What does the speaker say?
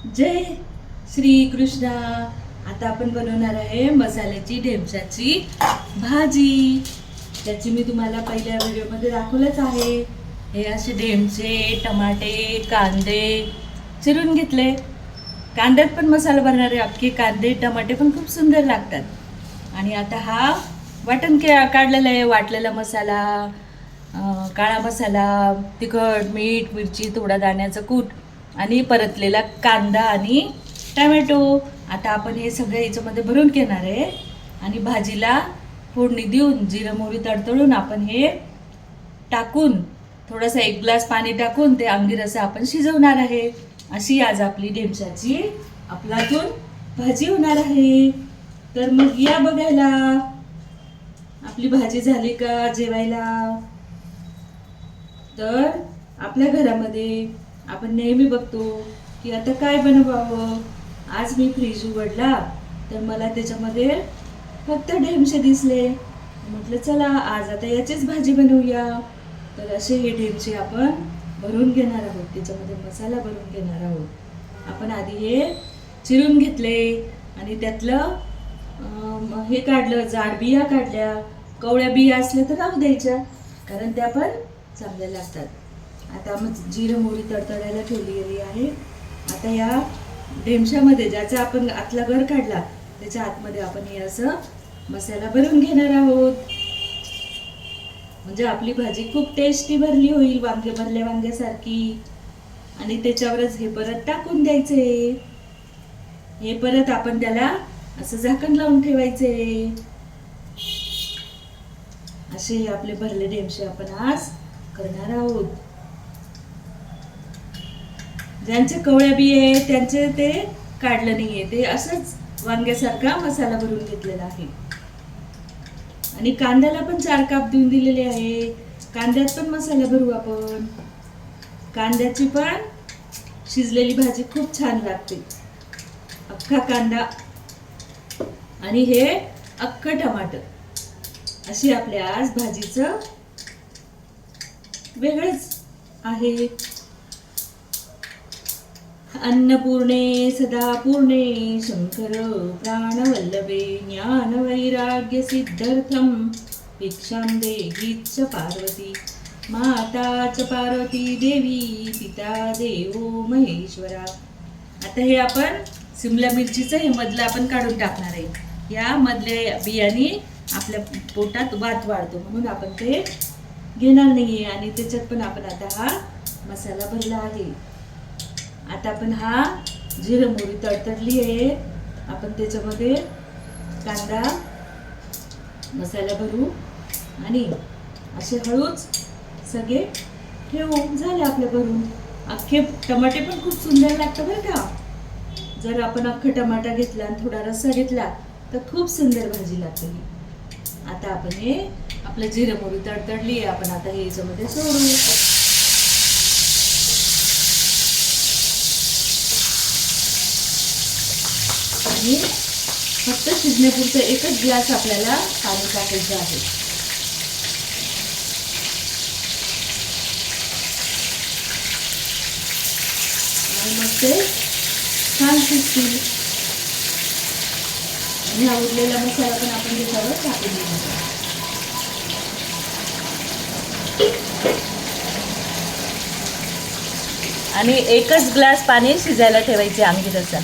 जय श्री कृष्णा. आता आपण बनवणार आहे मसाल्याची ढेमशाची भाजी. त्याची मी तुम्हाला पहिल्या व्हिडिओमध्ये दाखवलंच आहे. हे असे ढेमसे, टमाटे, कांदे चिरून घेतले. कांद्यात पण मसाला भरणार आहे. अख्खे कांदे टमाटे पण खूप सुंदर लागतात. आणि आता हा वाटण काढलेला आहे. वाटलेला मसाला, काळा मसाला, तिखट, मीठ, मिरची, थोडा दाण्याचं कूट आणि परतलेला कांदा आणि टमॅटो. आता आपण हे सगळं याच्यामध्ये भरून घेणार आहे आणि भाजीला फोडणी देऊन जिरं मोहरी तडतडून आपण हे टाकून थोडासा 1 ग्लास पाणी टाकून ते आंबीर रस्सा आपण शिजवणार आहे. अशी आज आपली ढेमशाची आपलातून भाजी होणार आहे. तर मग या बघायला आपली भाजी झाली का जेवायला. तर आपल्या घरामध्ये आपण नेहमी बघतो की आता काय बनवावं. आज मी फ्रीज उघडला तर मला त्याच्यामध्ये फक्त ढेमशे दिसले. म्हटलं चला आज आता याचीच भाजी बनवूया. तर असे हे ढेमशे आपण भरून घेणार आहोत. त्याच्यामध्ये मसाला भरून घेणार आहोत. आपण आधी हे चिरून घेतले आणि त्यातलं हे काढलं, जाड बिया काढल्या. कवळ्या बिया असल्या तर राहू द्यायच्या, कारण त्या पण चांगल्या लागतात. आता मग जिरं मोहरी तडतडायला ठेवली गेली आहे. आता या ढेमशामध्ये ज्याचा आपण आतला गर काढला त्याच्या आतमध्ये आपण हे असं मसाला भरून घेणार आहोत. म्हणजे आपली भाजी खूप टेस्टी भरली होईल, वांगे भरल्या वांग्यासारखी. आणि त्याच्यावरच हे परत टाकून द्यायचे. हे परत आपण त्याला असं झाकण लावून ठेवायचे. असे हे आपले भरले ढेमशे आपण आज करणार आहोत. ज्यांचे कवळ्या बी आहे त्यांचे ते काढलं नाहीये, ते असंच वांग्यासारखा मसाला भरून घेतलेला आहे. आणि कांद्याला पण 4 काप देऊन दिलेले आहे. कांद्यात पण मसाला भरू आपण. कांद्याची पण शिजलेली भाजी खूप छान लागते. अख्खा कांदा आणि हे अख्खं टमाटर, अशी आपल्या आज भाजीचं वेगळंच आहे. अन्नपूर्णे सदा पूर्णे शंकर प्राणवल्लभे ज्ञान वैराग्य सिद्धर्थम भिक्षां देहीच पार्वती माता च पार्वती देवी पिता देवो महेश्वरा. आता हे आपण शिमला मिरचीचं हे मधलं आपण काढून टाकणार आहे. या मधल्या बियाणी आपल्या पोटात वात वाढतो म्हणून आपण ते घेणार नाहीये. आणि त्याच्यात पण आपण आता हा मसाला भरला आहे. आता आपण हा जिरं मोहरी तडतडली आहे. आपण त्याच्यामध्ये कांदा मसाला भरू आणि असे हळूच सगळे ठेवू. झाले आपल्या भरून. अख्खे टमाटे पण खूप सुंदर लागतं बरं का. जर आपण अख्खा टमाटा घेतला आणि थोडा रस्सा घेतला तर खूप सुंदर भाजी लागते. आता आपण हे आपलं जिरं मोहरी तडतडली आहे. आपण आता हे याच्यामध्ये सोडू. आणि फक्त शिजण्यापुरतं 1च ग्लास आपल्याला पाणी टाकायचं आहे. आणि मग ते छान शिजतील. आणि हा उरलेला मसाला पण आपण त्याच्यावर टाकून देऊ. आणि 1च ग्लास पाणी शिजायला ठेवायचे आंबीर रस्सा.